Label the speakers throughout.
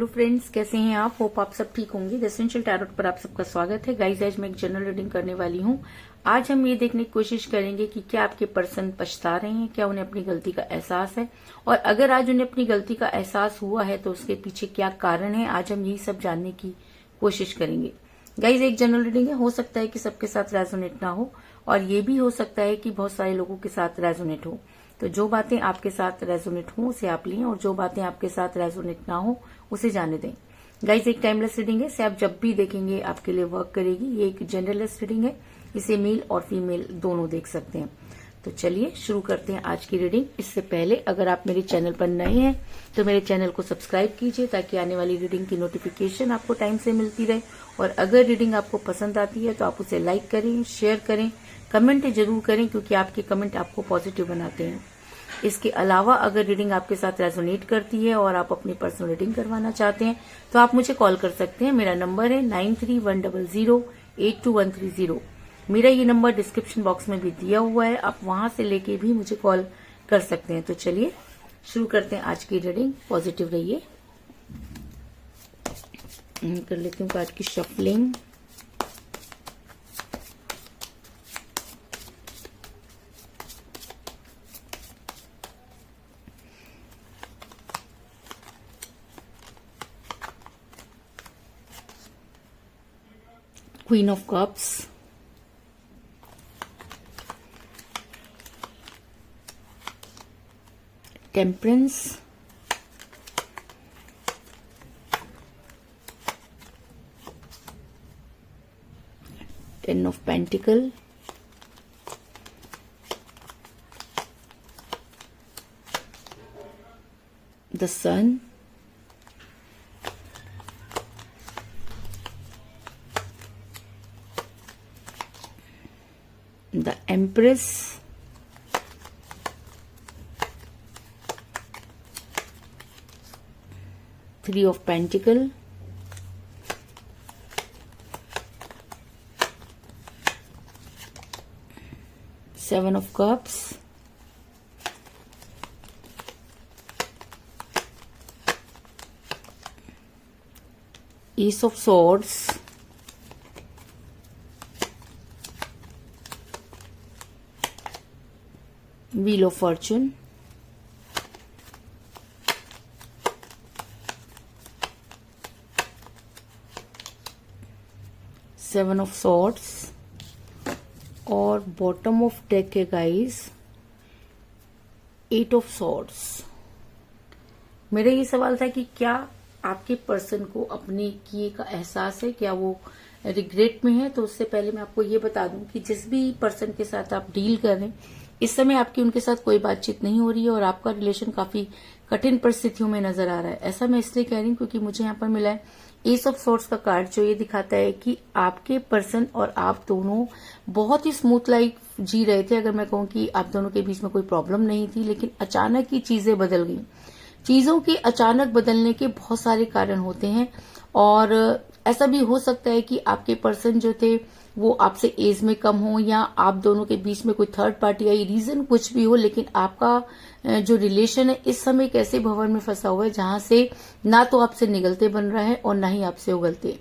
Speaker 1: Hello friends, कैसे हैं आप? होप आप सब ठीक होंगे। द एसेंशियल टैरोट पर आप सबका स्वागत है। गाइस, आज मैं एक जनरल रीडिंग करने वाली हूं। आज हम ये देखने की कोशिश करेंगे कि क्या आपके पर्सन पछता रहे हैं, क्या उन्हें अपनी गलती का एहसास है, और अगर आज उन्हें अपनी गलती का एहसास हुआ है तो उसके पीछे क्या कारण है। आज हम यही सब जानने की कोशिश करेंगे। गाइज, एक जनरल रीडिंग है, हो सकता है कि सबके साथ रेजोनेट ना हो, और ये भी हो सकता है कि बहुत सारे लोगों के साथ रेजोनेट हो। तो जो बातें आपके साथ रेजोनेट हो उसे आप लें, और जो बातें आपके साथ रेजोनेट ना हो उसे जाने दें। गाइज, एक टाइमलेस रीडिंग है, इसे आप जब भी देखेंगे आपके लिए वर्क करेगी। ये एक जनरलेस रीडिंग है, इसे मेल और फीमेल दोनों देख सकते हैं। तो चलिए शुरू करते हैं आज की रीडिंग। इससे पहले अगर आप मेरे चैनल पर नए हैं तो मेरे चैनल को सब्सक्राइब कीजिए, ताकि आने वाली रीडिंग की नोटिफिकेशन आपको टाइम से मिलती रहे। और अगर रीडिंग आपको पसंद आती है तो आप उसे लाइक करें, शेयर करें, कमेंट जरूर करें, क्योंकि आपके कमेंट आपको पॉजिटिव बनाते हैं। इसके अलावा अगर रीडिंग आपके साथ रेजोनेट करती है और आप अपनी पर्सनल रीडिंग करवाना चाहते हैं तो आप मुझे कॉल कर सकते हैं। मेरा नंबर है 9310082130। मेरा ये नंबर डिस्क्रिप्शन बॉक्स में भी दिया हुआ है, आप वहां से लेके भी मुझे कॉल कर सकते हैं। तो चलिए शुरू करते हैं आज की रीडिंग। पॉजिटिव रहिए। कर लेती हूँ कार्ड की shuffling. Queen of Cups, Temperance, Ten of Pentacles, the Sun, the Empress, Three of Pentacles, Seven of Cups, Ace of Swords, Wheel of Fortune, Seven of Swords, और बॉटम ऑफ डेक है guys eight of swords. मेरा ये सवाल था कि क्या आपके person को अपने किए का एहसास है, क्या वो रिग्रेट में है। तो उससे पहले मैं आपको ये बता दूं कि जिस भी पर्सन के साथ आप डील कर रहे हैं इस समय आपकी उनके साथ कोई बातचीत नहीं हो रही है, और आपका रिलेशन काफी कठिन परिस्थितियों में नजर आ रहा है। ऐसा मैं इसलिए कह रही हूँ क्योंकि मुझे यहाँ पर मिला है एस ऑफ सोर्ट्स का कार्ड, जो ये दिखाता है कि आपके पर्सन और आप दोनों बहुत ही स्मूथ लाइफ जी रहे थे। अगर मैं कहूँ कि आप दोनों के बीच में कोई प्रॉब्लम नहीं थी, लेकिन अचानक ही चीजें बदल गई। चीजों के अचानक बदलने के बहुत सारे कारण होते हैं, और ऐसा भी हो सकता है कि आपके पर्सन जो थे वो आपसे एज में कम हो, या आप दोनों के बीच में कोई थर्ड पार्टी आई, रीजन कुछ भी हो, लेकिन आपका जो रिलेशन है इस समय एक ऐसे भवन में फंसा हुआ है जहां से ना तो आपसे निगलते बन रहा है और ना ही आपसे उगलते।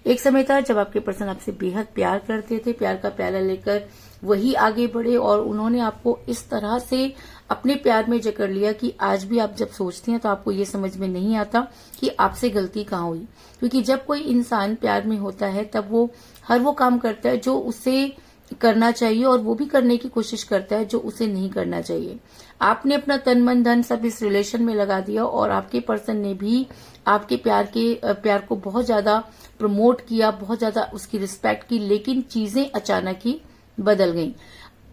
Speaker 1: एक समय था जब आपके पर्सन आपसे बेहद प्यार करते थे, प्यार का प्याला लेकर वही आगे बढ़े, और उन्होंने आपको इस तरह से अपने प्यार में जकड़ लिया कि आज भी आप जब सोचते हैं तो आपको ये समझ में नहीं आता कि आपसे गलती कहाँ हुई। क्योंकि जब कोई इंसान प्यार में होता है तब वो हर वो काम करता है जो उसे करना चाहिए, और वो भी करने की कोशिश करता है जो उसे नहीं करना चाहिए। आपने अपना तन मन धन सब इस रिलेशन में लगा दिया, और आपके पर्सन ने भी आपके प्यार को बहुत ज्यादा प्रमोट किया, बहुत ज्यादा उसकी रिस्पेक्ट की, लेकिन चीजें अचानक ही बदल गईं।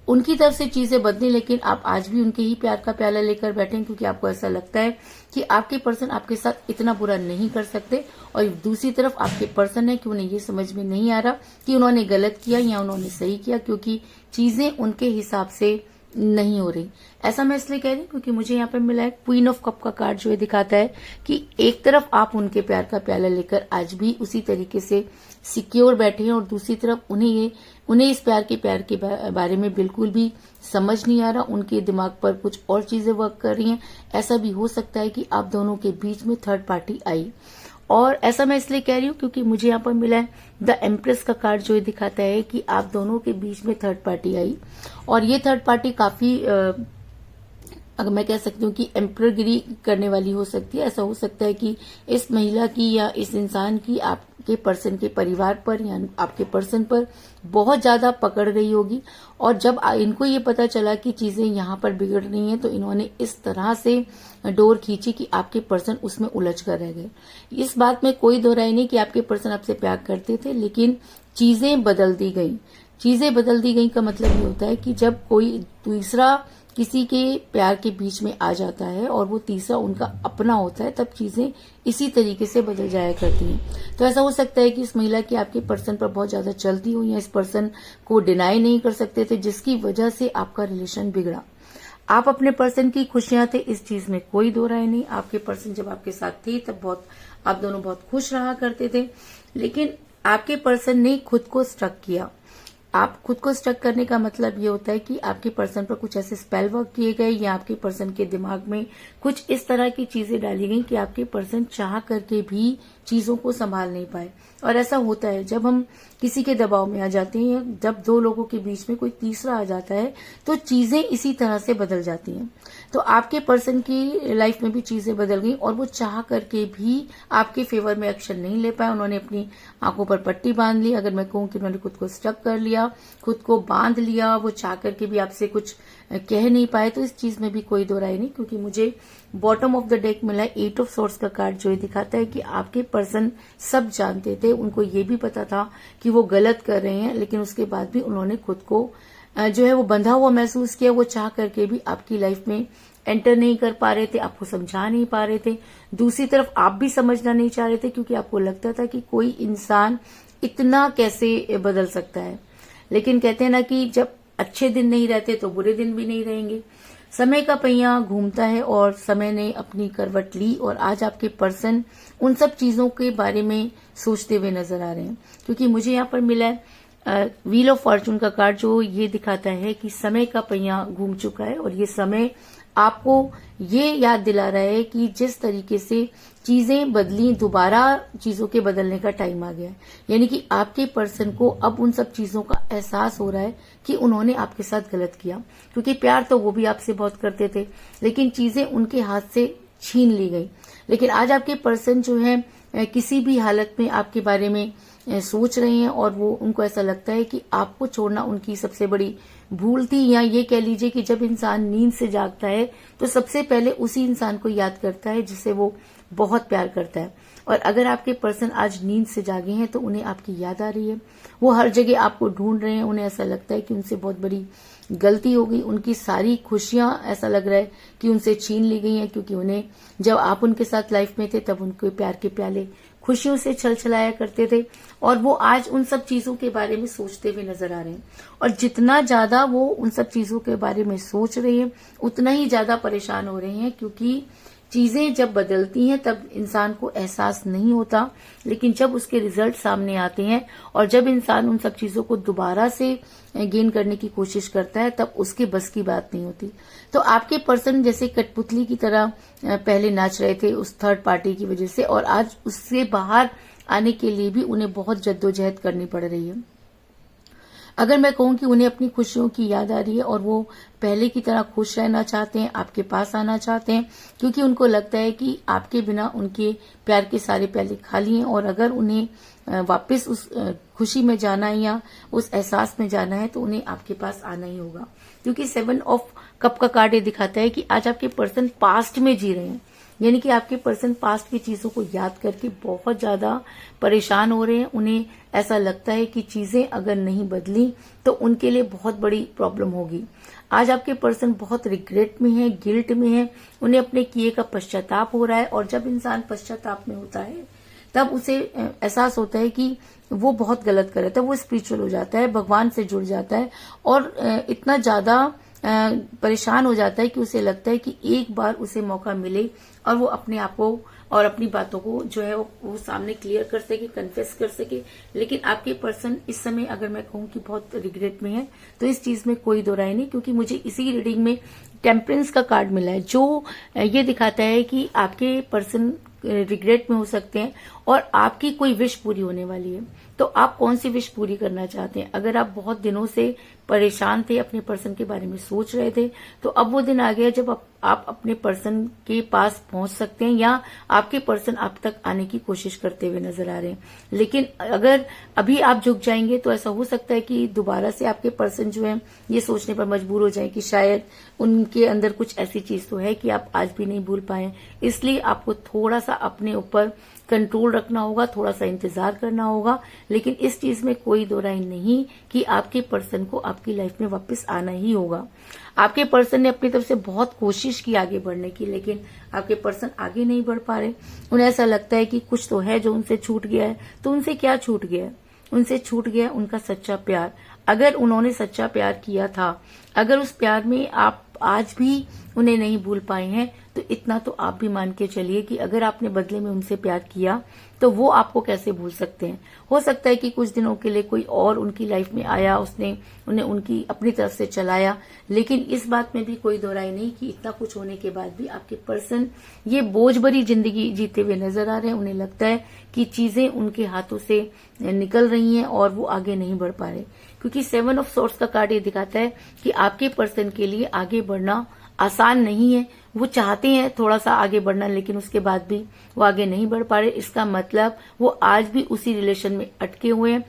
Speaker 1: उनकी तरफ से चीजें बदली, लेकिन आप आज भी उनके ही प्यार का प्याला लेकर बैठे हैं, क्योंकि आपको ऐसा लगता है कि आपके पर्सन आपके साथ इतना बुरा नहीं कर सकते। और दूसरी तरफ आपके पर्सन है कि उन्हें ये समझ में नहीं आ रहा कि उन्होंने गलत किया या उन्होंने सही किया, क्योंकि चीजें उनके हिसाब से नहीं हो रही। ऐसा मैं इसलिए कह रही हूँ क्योंकि मुझे यहाँ पे मिला है क्वीन ऑफ कप का कार्ड, जो ये दिखाता है कि एक तरफ आप उनके प्यार का प्याला लेकर आज भी उसी तरीके से सिक्योर बैठे हैं, और दूसरी तरफ उन्हें इस प्यार के बारे में बिल्कुल भी समझ नहीं आ रहा। उनके दिमाग पर कुछ और चीजें वर्क कर रही हैं। ऐसा भी हो सकता है कि आप दोनों के बीच में थर्ड पार्टी आई, और ऐसा मैं इसलिए कह रही हूँ क्योंकि मुझे यहाँ पर मिला है द एम्प्रेस का कार्ड, जो ये दिखाता है कि आप दोनों के बीच में थर्ड पार्टी आई, और ये थर्ड पार्टी काफी अगर मैं कह सकती हूँ कि एम्परगिरी करने वाली हो सकती है। ऐसा हो सकता है कि इस महिला की या इस इंसान की आपके पर्सन के परिवार पर या आपके पर्सन पर बहुत ज्यादा पकड़ गई होगी, और जब इनको ये पता चला कि चीजें यहाँ पर बिगड़ रही हैं तो इन्होंने इस तरह से डोर खींची कि आपके पर्सन उसमें उलझ कर रह गए। इस बात में कोई दो राय नहीं कि आपके पर्सन आपसे प्यार करते थे, लेकिन चीजें बदल दी गई। चीजें बदल दी गई का मतलब ये होता है कि जब कोई दूसरा किसी के प्यार के बीच में आ जाता है और वो तीसरा उनका अपना होता है, तब चीजें इसी तरीके से बदल जाया करती हैं। तो ऐसा हो सकता है कि इस महिला की आपके पर्सन पर बहुत ज्यादा चलती हो, या इस पर्सन को डिनाई नहीं कर सकते थे, जिसकी वजह से आपका रिलेशन बिगड़ा। आप अपने पर्सन की खुशियां थे, इस चीज में कोई दो राय नहीं। आपके पर्सन जब आपके साथ थे तब आप दोनों बहुत खुश रहा करते थे, लेकिन आपके पर्सन ने खुद को स्ट्रक किया। आप खुद को स्टक करने का मतलब ये होता है कि आपके पर्सन पर कुछ ऐसे स्पेल वर्क किए गए, या आपके पर्सन के दिमाग में कुछ इस तरह की चीजें डाली गई कि आपके पर्सन चाह करके भी चीजों को संभाल नहीं पाए। और ऐसा होता है जब हम किसी के दबाव में आ जाते हैं, जब दो लोगों के बीच में कोई तीसरा आ जाता है तो चीजें इसी तरह से बदल जाती हैं। तो आपके पर्सन की लाइफ में भी चीजें बदल गई, और वो चाह करके भी आपके फेवर में एक्शन नहीं ले पाए। उन्होंने अपनी आंखों पर पट्टी बांध ली। अगर मैं कहूं कि उन्होंने खुद को स्टक कर लिया, खुद को बांध लिया, वो चाह करके भी आपसे कुछ कह नहीं पाए, तो इस चीज में भी कोई दो राय नहीं। क्योंकि मुझे बॉटम ऑफ द डेक मिला है 8 ऑफ सोर्ड्स का कार्ड, जो ये दिखाता है कि आपके पर्सन सब जानते थे। उनको ये भी पता था कि वो गलत कर रहे हैं, लेकिन उसके बाद भी उन्होंने खुद को जो है वो बंधा हुआ महसूस किया। वो चाह करके भी आपकी लाइफ में एंटर नहीं कर पा रहे थे, आपको समझा नहीं पा रहे थे। दूसरी तरफ आप भी समझना नहीं चाह रहे थे, क्योंकि आपको लगता था कि कोई इंसान इतना कैसे बदल सकता है। लेकिन कहते हैं ना कि जब अच्छे दिन नहीं रहते तो बुरे दिन भी नहीं रहेंगे। समय का पहिया घूमता है और समय ने अपनी करवट ली, और आज आपके पर्सन उन सब चीजों के बारे में सोचते हुए नजर आ रहे हैं। क्योंकि मुझे यहाँ पर मिला है व्हील ऑफ फॉर्चून का कार्ड, जो ये दिखाता है कि समय का पहिया घूम चुका है, और ये समय आपको ये याद दिला रहा है कि जिस तरीके से चीजें बदली, दोबारा चीजों के बदलने का टाइम आ गया है। यानी कि आपके पर्सन को अब उन सब चीजों का एहसास हो रहा है कि उन्होंने आपके साथ गलत किया। क्योंकि प्यार तो वो भी आपसे बहुत करते थे, लेकिन चीजें उनके हाथ से छीन ली गई। लेकिन आज आपके पर्सन जो है किसी भी हालत में आपके बारे में सोच रहे हैं, और वो उनको ऐसा लगता है कि आपको छोड़ना उनकी सबसे बड़ी भूल थी। या ये कह लीजिए कि जब इंसान नींद से जागता है तो सबसे पहले उसी इंसान को याद करता है जिसे वो बहुत प्यार करता है। और अगर आपके पर्सन आज नींद से जागे हैं तो उन्हें आपकी याद आ रही है, वो हर जगह आपको ढूंढ रहे हैं। उन्हें ऐसा लगता है कि उनसे बहुत बड़ी गलती हो गई, उनकी सारी खुशियां ऐसा लग रहा है कि उनसे छीन ली गई हैं। क्योंकि उन्हें जब आप उनके साथ लाइफ में थे तब उनके प्यार के प्याले खुशियों से छलछलाया करते थे, और वो आज उन सब चीजों के बारे में सोचते हुए नजर आ रहे हैं। और जितना ज्यादा वो उन सब चीजों के बारे में सोच रहे हैं, उतना ही ज्यादा परेशान हो रहे हैं। क्योंकि चीजें जब बदलती हैं तब इंसान को एहसास नहीं होता, लेकिन जब उसके रिजल्ट सामने आते हैं और जब इंसान उन सब चीजों को दोबारा से गेन करने की कोशिश करता है, तब उसके बस की बात नहीं होती। तो आपके पर्सन जैसे कठपुतली की तरह पहले नाच रहे थे उस थर्ड पार्टी की वजह से, और आज उससे बाहर आने के लिए भी उन्हें बहुत जद्दोजहद करनी पड़ रही है। अगर मैं कहूं कि उन्हें अपनी खुशियों की याद आ रही है और वो पहले की तरह खुश रहना चाहते हैं, आपके पास आना चाहते हैं, क्योंकि उनको लगता है कि आपके बिना उनके प्यार के सारे प्याले खाली हैं, और अगर उन्हें वापस उस खुशी में जाना है या उस एहसास में जाना है तो उन्हें आपके पास आना ही होगा। क्योंकि 7 ऑफ कप का कार्ड ये दिखाता है कि आज आपके पर्सन पास्ट में जी रहे हैं। यानी कि आपके पर्सन पास्ट की चीजों को याद करके बहुत ज्यादा परेशान हो रहे हैं। उन्हें ऐसा लगता है कि चीजें अगर नहीं बदली तो उनके लिए बहुत बड़ी प्रॉब्लम होगी। आज आपके पर्सन बहुत रिग्रेट में है, गिल्ट में है, उन्हें अपने किए का पश्चाताप हो रहा है। और जब इंसान पश्चाताप में होता है तब उसे एहसास होता है कि वो बहुत गलत कर रहा था, वो स्पिरिचुअल हो जाता है, भगवान से जुड़ जाता है, और इतना ज्यादा परेशान हो जाता है कि उसे लगता है कि एक बार उसे मौका मिले और वो अपने आप को और अपनी बातों को जो है वो सामने क्लियर कर सके, कन्फेस कर सके। लेकिन आपके पर्सन इस समय अगर मैं कहूं कि बहुत रिग्रेट में है, तो इस चीज में कोई दो राय नहीं। क्योंकि मुझे इसी रीडिंग में टेम्परेंस का कार्ड मिला है, जो ये दिखाता है कि आपके पर्सन रिग्रेट में हो सकते हैं और आपकी कोई विश पूरी होने वाली है। तो आप कौन सी विश पूरी करना चाहते हैं? अगर आप बहुत दिनों से परेशान थे, अपने पर्सन के बारे में सोच रहे थे, तो अब वो दिन आ गया जब आप अपने पर्सन के पास पहुंच सकते हैं या आपके पर्सन आप तक आने की कोशिश करते हुए नजर आ रहे हैं। लेकिन अगर अभी आप झुक जाएंगे तो ऐसा हो सकता है कि दोबारा से आपके पर्सन जो है ये सोचने पर मजबूर हो जाए कि शायद उनके अंदर कुछ ऐसी चीज तो है कि आप आज भी नहीं भूल पाए। इसलिए आपको थोड़ा सा अपने ऊपर कंट्रोल रखना होगा, थोड़ा सा इंतजार करना होगा। लेकिन इस चीज में कोई दो राय नहीं कि आपके पर्सन को आपकी लाइफ में वापस आना ही होगा। आपके पर्सन ने अपनी तरफ से बहुत कोशिश की आगे बढ़ने की, लेकिन आपके पर्सन आगे नहीं बढ़ पा रहे। उन्हें ऐसा लगता है कि कुछ तो है जो उनसे छूट गया है। तो उनसे क्या छूट गया है? उनसे छूट गया उनका सच्चा प्यार। अगर उन्होंने सच्चा प्यार किया था, अगर उस प्यार में आप आज भी उन्हें नहीं भूल पाए हैं, तो इतना तो आप भी मान के चलिए कि अगर आपने बदले में उनसे प्यार किया तो वो आपको कैसे भूल सकते हैं। हो सकता है कि कुछ दिनों के लिए कोई और उनकी लाइफ में आया, उसने उन्हें उनकी अपनी तरफ से चलाया, लेकिन इस बात में भी कोई दो राय नहीं कि इतना कुछ होने के बाद भी आपके पर्सन ये बोझ भरी जिंदगी जीते हुए नजर आ रहे हैं। उन्हें लगता है कि चीजें उनके हाथों से निकल रही हैं और वो आगे नहीं बढ़ पा रहे, क्योंकि 7 ऑफ सोर्ड्स का कार्ड ये दिखाता है कि आपके पर्सन के लिए आगे बढ़ना आसान नहीं है। वो चाहते हैं थोड़ा सा आगे बढ़ना, लेकिन उसके बाद भी वो आगे नहीं बढ़ पा रहे। इसका मतलब वो आज भी उसी रिलेशन में अटके हुए हैं।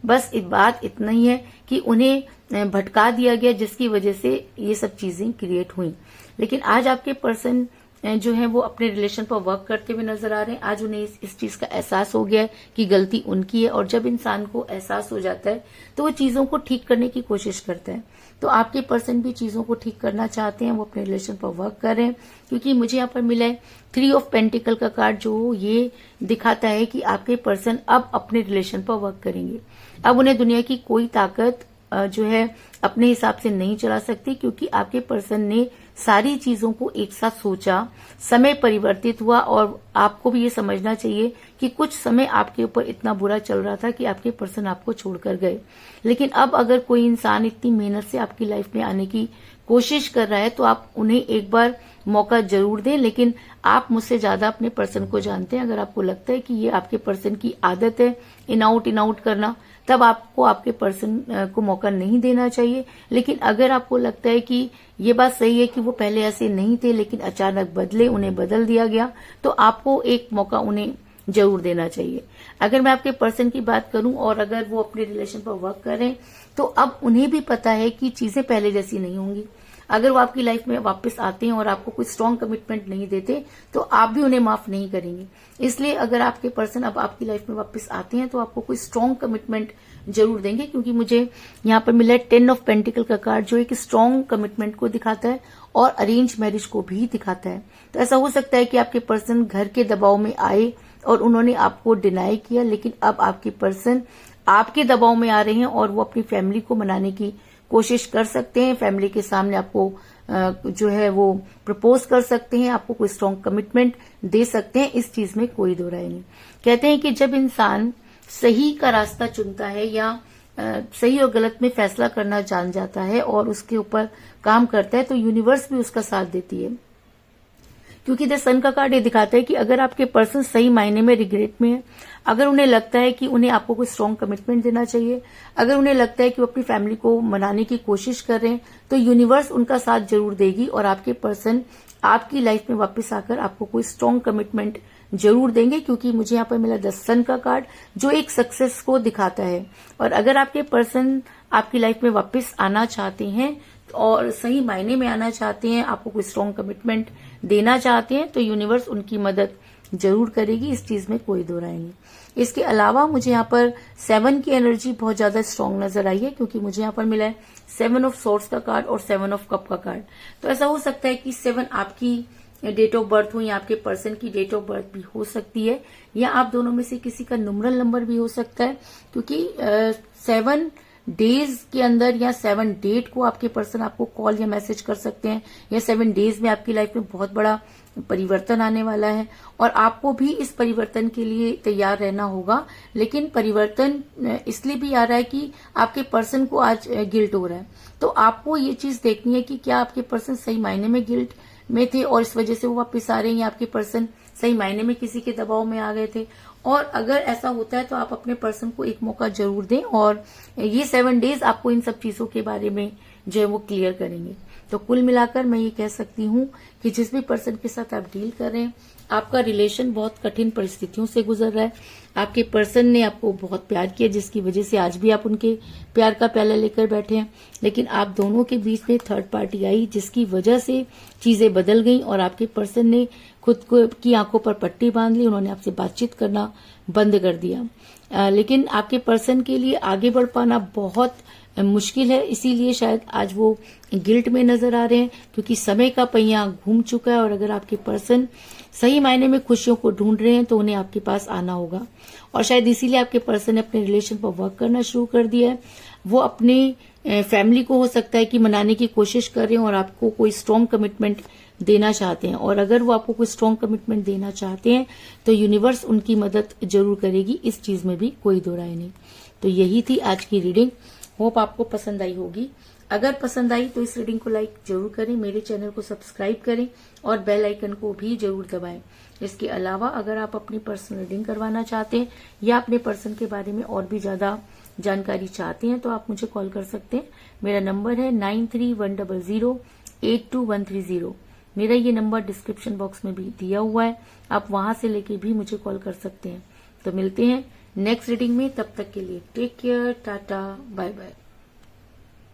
Speaker 1: बस एक बात इतना ही है कि उन्हें भटका दिया गया, जिसकी वजह से ये सब चीजें क्रिएट हुई। लेकिन आज आपके पर्सन जो है वो अपने रिलेशन पर वर्क करते हुए नजर आ रहे हैं। आज उन्हें इस चीज का एहसास हो गया है कि गलती उनकी है, और जब इंसान को एहसास हो जाता है तो वो चीजों को ठीक करने की कोशिश करता है। तो आपके पर्सन भी चीजों को ठीक करना चाहते हैं, वो अपने रिलेशन पर वर्क कर रहे हैं। क्योंकि मुझे यहाँ पर मिला है 3 ऑफ पेंटिकल का कार्ड, जो ये दिखाता है कि आपके पर्सन अब अपने रिलेशन पर वर्क करेंगे। अब उन्हें दुनिया की कोई ताकत जो है अपने हिसाब से नहीं चला सकती, क्योंकि आपके पर्सन ने सारी चीजों को एक साथ सोचा, समय परिवर्तित हुआ। और आपको भी ये समझना चाहिए कि कुछ समय आपके ऊपर इतना बुरा चल रहा था कि आपके पर्सन आपको छोड़कर गए। लेकिन अब अगर कोई इंसान इतनी मेहनत से आपकी लाइफ में आने की कोशिश कर रहा है तो आप उन्हें एक बार मौका जरूर दें। लेकिन आप मुझसे ज्यादा अपने पर्सन को जानते हैं। अगर आपको लगता है कि ये आपके पर्सन की आदत है इन आउट करना, तब आपको आपके पर्सन को मौका नहीं देना चाहिए। लेकिन अगर आपको लगता है कि ये बात सही है कि वो पहले ऐसे नहीं थे लेकिन अचानक बदले, उन्हें बदल दिया गया, तो आपको एक मौका उन्हें जरूर देना चाहिए। अगर मैं आपके पर्सन की बात करूं और अगर वो अपने रिलेशन पर वर्क करें, तो अब उन्हें भी पता है कि चीजें पहले जैसी नहीं होंगी। अगर वो आपकी लाइफ में वापस आते हैं और आपको कोई स्ट्रांग कमिटमेंट नहीं देते, तो आप भी उन्हें माफ नहीं करेंगे। इसलिए अगर आपके पर्सन अब आपकी लाइफ में वापस आते हैं तो आपको कोई स्ट्रांग कमिटमेंट जरूर देंगे। क्योंकि मुझे यहाँ पर मिला है 10 ऑफ पेंटिकल का कार्ड, जो एक स्ट्रांग कमिटमेंट को दिखाता है और अरेंज मैरिज को भी दिखाता है। तो ऐसा हो सकता है कि आपके पर्सन घर के दबाव में आए और उन्होंने आपको डिनाई किया, लेकिन अब आपके पर्सन आपके दबाव में आ रहे हैं और वो अपनी फैमिली को मनाने की कोशिश कर सकते हैं। फैमिली के सामने आपको जो है वो प्रपोज कर सकते हैं, आपको कोई स्ट्रांग कमिटमेंट दे सकते हैं। इस चीज में कोई दो राय नहीं। कहते हैं कि जब इंसान सही का रास्ता चुनता है या सही और गलत में फैसला करना जान जाता है और उसके ऊपर काम करता है, तो यूनिवर्स भी उसका साथ देती है। क्योंकि द सन का कार्ड ये दिखाता है कि अगर आपके पर्सन सही मायने में रिग्रेट में है, अगर उन्हें लगता है कि उन्हें आपको कोई स्ट्रांग कमिटमेंट देना चाहिए, अगर उन्हें लगता है कि वो अपनी फैमिली को मनाने की कोशिश कर रहे हैं, तो यूनिवर्स उनका साथ जरूर देगी और आपके पर्सन आपकी लाइफ में वापस आकर आपको कोई स्ट्रांग कमिटमेंट जरूर देंगे। क्योंकि मुझे यहाँ पर मिला द सन का कार्ड, जो एक सक्सेस को दिखाता है। और अगर आपके पर्सन आपकी लाइफ में वापस आना चाहते हैं और सही मायने में आना चाहते हैं, आपको कोई स्ट्रांग कमिटमेंट देना चाहते हैं, तो यूनिवर्स उनकी मदद जरूर करेगी। इस चीज में कोई दो राय नहीं। इसके अलावा मुझे यहाँ पर 7 की एनर्जी बहुत ज्यादा स्ट्रांग नजर आई है, क्योंकि मुझे यहाँ पर मिला है 7 ऑफ सोर्ड्स का कार्ड और 7 ऑफ कप का कार्ड। तो ऐसा हो सकता है कि 7 आपकी डेट ऑफ बर्थ हो या आपके पर्सन की डेट ऑफ बर्थ भी हो सकती है, या आप दोनों में से किसी का न्यूमरल नंबर भी हो सकता है। क्योंकि 7 डेज के अंदर या 7 डेट को आपके पर्सन आपको कॉल या मैसेज कर सकते हैं, या 7 डेज में आपकी लाइफ में बहुत बड़ा परिवर्तन आने वाला है और आपको भी इस परिवर्तन के लिए तैयार रहना होगा। लेकिन परिवर्तन इसलिए भी आ रहा है कि आपके पर्सन को आज गिल्ट हो रहा है, तो आपको ये चीज देखनी है कि क्या आपके पर्सन सही मायने में गिल्ट में थे और इस वजह से वो वापस आ रहे हैं, या आपके पर्सन सही मायने में किसी के दबाव में आ गए थे और अगर ऐसा होता है तो आप अपने पर्सन को एक मौका जरूर दें, और ये 7 डेज आपको इन सब चीजों के बारे में जो है वो क्लियर करेंगे। तो कुल मिलाकर मैं ये कह सकती हूँ कि जिस भी पर्सन के साथ आप डील कर रहे हैं, आपका रिलेशन बहुत कठिन परिस्थितियों से गुजर रहा है। आपके पर्सन ने आपको बहुत प्यार किया, जिसकी वजह से आज भी आप उनके प्यार का प्याला लेकर बैठे हैं, लेकिन आप दोनों के बीच में थर्ड पार्टी आई, जिसकी वजह से चीजें बदल गई और आपके पर्सन ने खुद को की आंखों पर पट्टी बांध ली। उन्होंने आपसे बातचीत करना बंद कर दिया। लेकिन आपके पर्सन के लिए आगे बढ़ पाना बहुत मुश्किल है, इसीलिए शायद आज वो गिल्ट में नजर आ रहे हैं, क्योंकि समय का पहिया घूम चुका है। और अगर आपके पर्सन सही मायने में खुशियों को ढूंढ रहे हैं तो उन्हें आपके पास आना होगा, और शायद इसीलिए आपके पर्सन ने अपने रिलेशन पर वर्क करना शुरू कर दिया है। वो अपनी फैमिली को हो सकता है कि मनाने की कोशिश कर रहे हैं और आपको कोई स्ट्रॉन्ग कमिटमेंट देना चाहते हैं, और अगर वो आपको कोई स्ट्रॉन्ग कमिटमेंट देना चाहते हैं तो यूनिवर्स उनकी मदद जरूर करेगी, इस चीज में भी कोई दो राय नहीं। तो यही थी आज की रीडिंग, होप आपको पसंद आई होगी। अगर पसंद आई तो इस रीडिंग को लाइक जरूर करें, मेरे चैनल को सब्सक्राइब करें और बेल आइकन को भी जरूर दबाएं। इसके अलावा अगर आप अपनी पर्सनल रीडिंग करवाना चाहते हैं या अपने पर्सन के बारे में और भी ज्यादा जानकारी चाहते हैं तो आप मुझे कॉल कर सकते हैं। मेरा नंबर है 9310082130। मेरा ये नंबर डिस्क्रिप्शन बॉक्स में भी दिया हुआ है, आप वहां से लेके भी मुझे कॉल कर सकते हैं। तो मिलते हैं नेक्स्ट रीडिंग में, तब तक के लिए take care, tata, bye bye.